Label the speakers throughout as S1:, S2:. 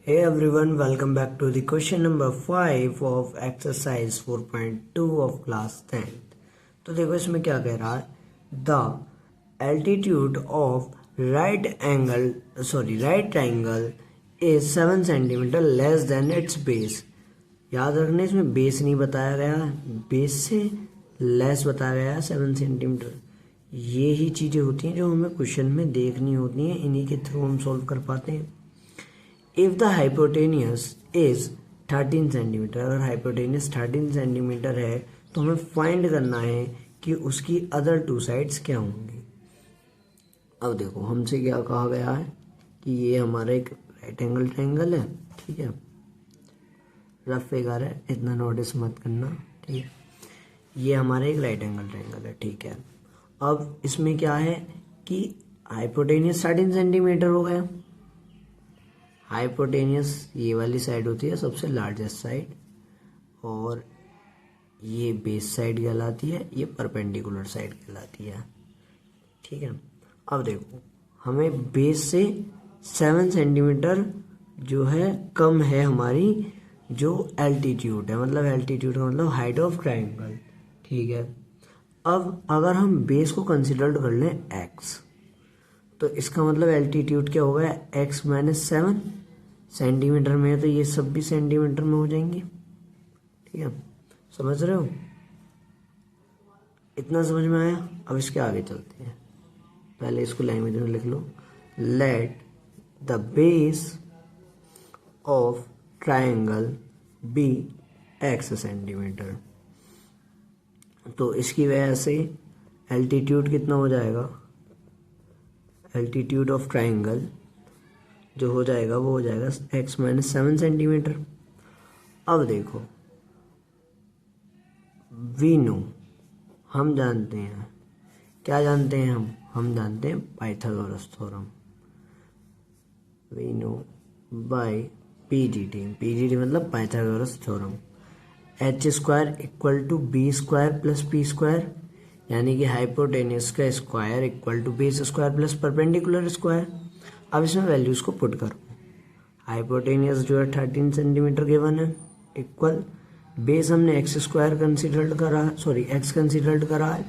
S1: Hey everyone, welcome back to the question number 5 of exercise 4.2 of class 10th। तो देखो इसमें क्या कह रहा है, the altitude of right triangle is 7 centimetre less than it's base. याद रखना इसमें बेस नहीं बताया गया है, बेस से लेस बताया गया है 7 सेंटीमीटर। ये ही चीज़ें होती हैं जो हमें क्वेश्चन में देखनी होती हैं, इन्हीं के थ्रू हम सॉल्व कर पाते हैं। If the hypotenuse is 13 centimetre, अगर हाइपोटेनियस 13 सेंटीमीटर है तो हमें फाइंड करना है कि उसकी अदर 2 साइड्स क्या होंगी। अब देखो हमसे क्या कहा गया है कि ये हमारा एक राइट एंगल ट्रायंगल है, ठीक है, रफ फिगर है, इतना नोटिस मत करना, ठीक है। ये हमारा एक राइट एंगल ट्रायंगल है, ठीक है। अब इसमें क्या है कि हाइपोटेनियस 13 सेंटीमीटर हो गया। हाइपोटेनियस ये वाली साइड होती है सबसे लार्जेस्ट साइड, और ये बेस साइड कहलाती है, ये परपेंडिकुलर साइड कहलाती है, ठीक है। अब देखो हमें बेस से 7 सेंटीमीटर जो है कम है हमारी जो एल्टीट्यूड है, मतलब एल्टीट्यूड का मतलब हाइट ऑफ ट्रायंगल, ठीक है। अब अगर हम बेस को कंसिडर कर लें x, तो इसका मतलब एल्टीट्यूड क्या होगा, x माइनस 7 सेंटीमीटर में है, तो ये सब भी सेंटीमीटर में हो जाएंगे, ठीक है। समझ रहे हो, इतना समझ में आया। अब इसके आगे चलते हैं, पहले इसको लैंग्वेज में लिख लो। Let the base of triangle B x centimetre. तो इसकी वजह से एल्टीट्यूड कितना हो जाएगा, एल्टीट्यूड ऑफ ट्रायंगल जो हो जाएगा वो हो जाएगा x माइनस 7 सेंटीमीटर। अब देखो वी नो, हम जानते हैं, क्या जानते हैं हम जानते हैं Pythagoras theorem. We know by PGT मतलब Pythagoras theorem. H square equal to B square plus P square, यानी कि हाइपोटेनियस का square equal to base square plus perpendicular square. अब इसमें वैल्यूज को पुट करो। हाइपोटेनियस जो है 13 सेंटीमीटर गिवन है, इक्वल बेस हमने एक्स स्क्वायर कंसिडर्ड करा है, सॉरी एक्स कंसिडर्ड करा है,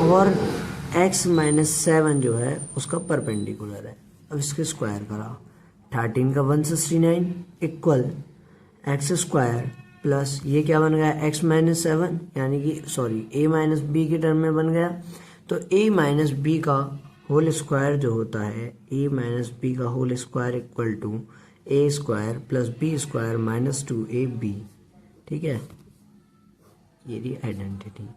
S1: और एक्स माइनस 7 जो है उसका परपेंडिकुलर है। अब इसके स्क्वायर करा, 13 का 169 इक्वल एक्स स्क्वायर प्लस ये क्या बन गया, एक्स माइनस 7, यानी कि सॉरी ए माइनस बी के टर्म में बन गया। तो ए माइनस बी का होल स्क्वायर जो होता है, ए माइनस बी का whole square equal to a square plus b square minus 2ab, ठीक है। ये रही आइडेंटिटी।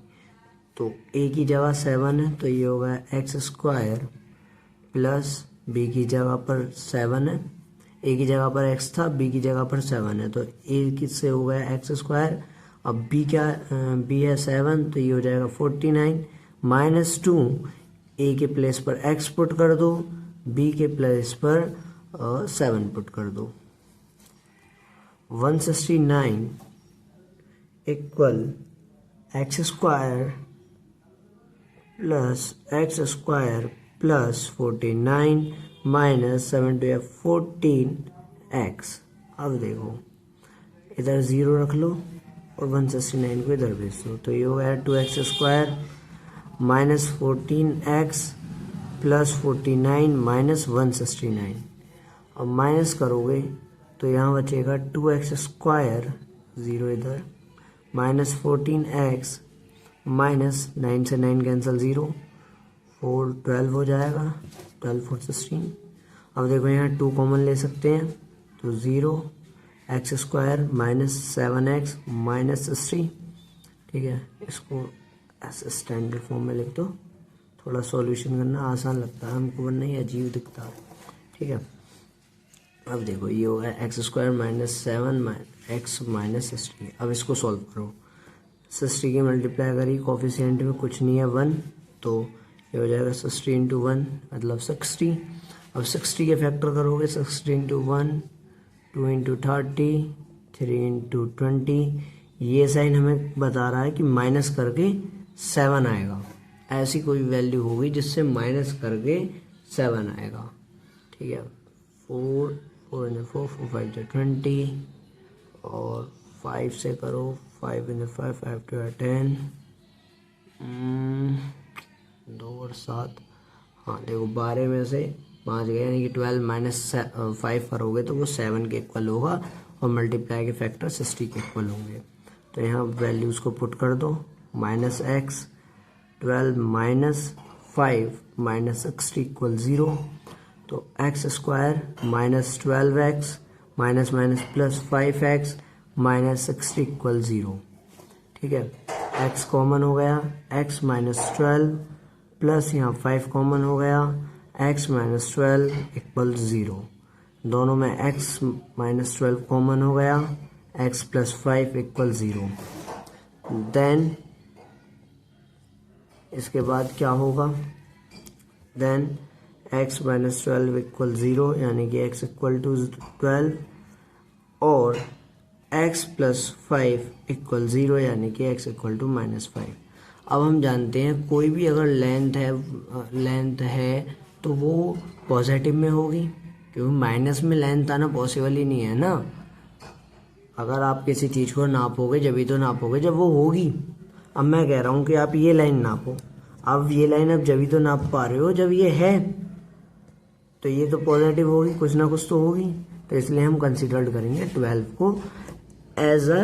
S1: तो ए की जगह 7 है तो ये होगा एक्स स्क्वायर प्लस बी की जगह पर 7 है, ए की जगह पर x था, बी की जगह पर 7 है, तो ए किससे हो गया एक्स स्क्वायर। अब बी क्या, बी है 7, तो ये हो जाएगा 49 माइनस 2, ए के प्लेस पर x पुट कर दो, बी के प्लेस पर 7 पुट कर दो। 169 equal x square plus 49 minus 7 two 14x। अब देखो इधर 0 रख लो और 169 को इधर भेज दो, तो ये हो गया 2x square minus 14x plus 49 minus 169। अब माइनस करोगे तो यहाँ बचेगा 2x स्क्वायर, 0 इधर, माइनस 14x माइनस 9 से 9 कैंसिल, 0 4 12 हो जाएगा, 12 4 16। अब देखो यहाँ 2 कॉमन ले सकते हैं, तो 0 x square minus 7x minus 3, ठीक है। इसको ऐसे स्टैंडर्ड फॉर्म में लिख दो, थोड़ा सॉल्यूशन करना आसान लगता है हमको, वरना ये अजीब दिखता है, ठीक है। अब देखो ये होगा x square minus 7 x minus 3। अब इसको सॉल्व करो, 60 की मल्टीप्लाई करी, कोफिशिएंट में कुछ नहीं है 1, तो ये हो जाएगा 60 इंटू 1 मतलब 60। अब 60 के फैक्टर करोगे, 60 इंटू 1, 2 इंटू 30, 3 इंटू 20। ये साइन हमें बता रहा है कि माइनस करके 7 आएगा, ऐसी कोई वैल्यू होगी जिससे माइनस करके 7 आएगा, ठीक है। 4 4 × 4, 4 5 × 20 और 5 से करो 5 × 5, 5 × 10 2 और 7 हाँ देखो 12 में से 5 गए यानी कि 12 माइनस 5 करोगे तो वो 7 के इक्वल होगा और मल्टीप्लाई के फैक्टर 60 के इक्वल होंगे। तो यहाँ वैल्यूज़ को पुट कर दो -x 12 माइनस 5 माइनस 60 इक्वल 0 तो x² minus 12x minus minus plus 5x minus 60 equal 0। ठीक है, x कॉमन हो गया x माइनस 12 प्लस यहाँ 5 कॉमन हो गया x माइनस 12 इक्वल 0। दोनों में x माइनस 12 कॉमन हो गया x प्लस 5 इक्वल 0। देन इसके बाद क्या होगा, देन x माइनस 12 इक्वल 0 यानी कि x इक्वल टू 12 और x प्लस 5 इक्वल 0 यानी कि x इक्वल टू -5। अब हम जानते हैं कोई भी अगर लेंथ है तो वो पॉजिटिव में होगी, क्योंकि माइनस में लेंथ आना पॉसिबल ही नहीं है ना। अगर आप किसी चीज़ को नापोगे जब ही तो नापोगे जब वो होगी। अब मैं कह रहा हूँ कि आप ये लाइन नापो, अब ये लाइन अब जब ही तो नाप पा रहे हो जब ये है, तो ये तो पॉजिटिव होगी, कुछ ना कुछ तो होगी। तो इसलिए हम कंसिडर करेंगे 12 को एज अ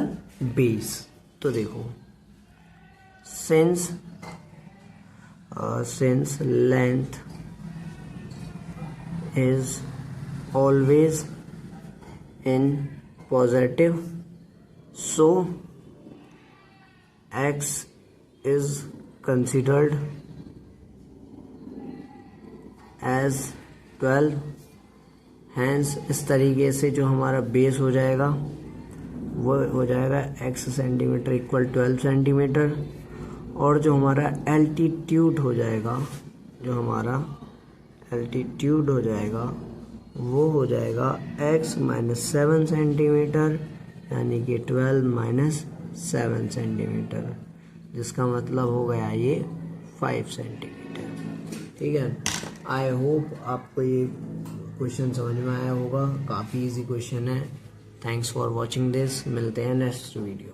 S1: बेस। तो देखो since length is always in positive, so x is considered as 12। Hence इस तरीके से जो हमारा बेस हो जाएगा वो हो जाएगा x सेंटीमीटर इक्वल 12 सेंटीमीटर और जो हमारा एल्टीट्यूड हो जाएगा वो हो जाएगा x माइनस 7 सेंटीमीटर यानी कि 12 माइनस 7 सेंटीमीटर, जिसका मतलब हो गया ये 5 सेंटीमीटर। ठीक है, आई होप आपको ये क्वेश्चन समझ में आया होगा, काफ़ी इजी क्वेश्चन है। थैंक्स फॉर वॉचिंग दिस, मिलते हैं नेक्स्ट वीडियो।